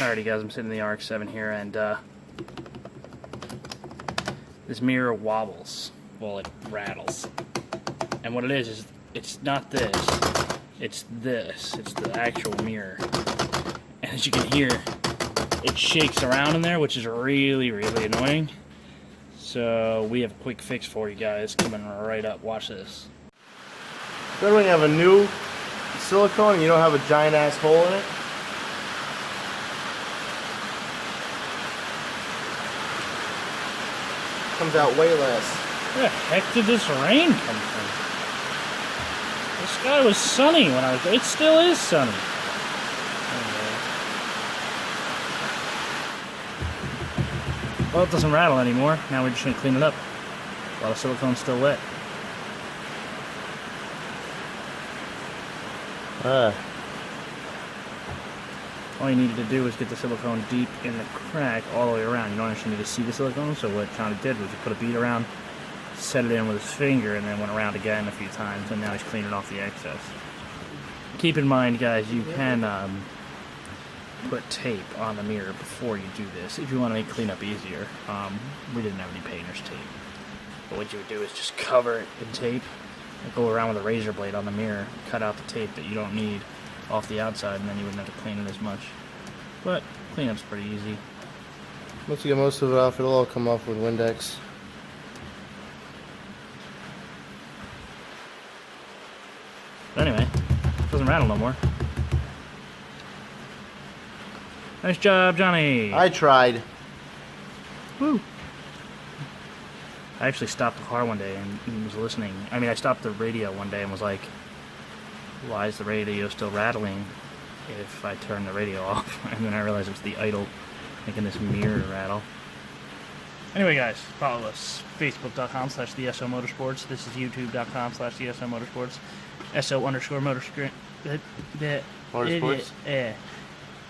Alrighty guys, I'm sitting in the Rx7 here, and this mirror wobbles. Well, it rattles. And what it is it's not this. It's this. It's the actual mirror. And as you can hear, it shakes around in there, which is really, really annoying. So we have a quick fix for you guys coming right up. Watch this. Good when you have a new silicone and you don't have a giant ass hole in it. Comes out way less. Where the heck did this rain come from? The sky was sunny when I was there. It still is sunny. Well, it doesn't rattle anymore. Now we're just going to clean it up while the silicone's still wet. All you needed to do was get the silicone deep in the crack all the way around. You don't actually need to see the silicone, so what Johnny did was he put a bead around, set it in with his finger, and then went around again a few times, and now he's cleaning off the excess. Keep in mind, guys, you can put tape on the mirror before you do this if you want to make cleanup easier. We didn't have any painter's tape, but what you would do is just cover it in tape and go around with a razor blade on the mirror, cut out the tape that you don't need off the outside, and then you wouldn't have to clean it as much. But cleanup's pretty easy. Once you get most of it off, it'll all come off with Windex. But anyway, it doesn't rattle no more. Nice job, Johnny! I tried. Woo! I actually stopped the car one day and was listening. I mean, I stopped the radio one day and was like, why is the radio still rattling if I turn the radio off? And then I realized it was the idle making this mirror rattle. Anyway, guys, follow us. Facebook.com/theSOmotorsports. This is YouTube.com/theSOmotorsports. SO_motorsports.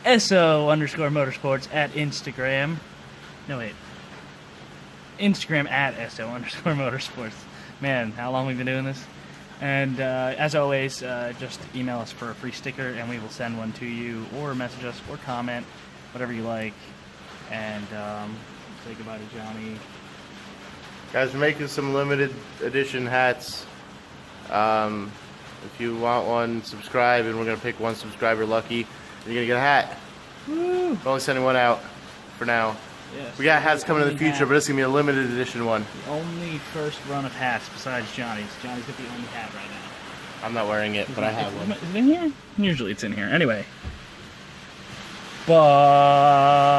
SO_motorsports at Instagram. No, wait. Instagram at SO_motorsports. Man, how long have we been doing this? And as always, just email us for a free sticker and we will send one to you, or message us, or comment, whatever you like. And say goodbye to Johnny. Guys, we're making some limited edition hats. If you want one, subscribe, and we're going to pick one subscriber lucky. You're going to get a hat. Woo! We're only sending one out for now. Yes, we got hats coming in the future, but it's going to be a limited edition one. The only first run of hats besides Johnny's. Johnny's got the only hat right now. I'm not wearing it, but I have one. Is it in here? Usually it's in here. Anyway. Bye.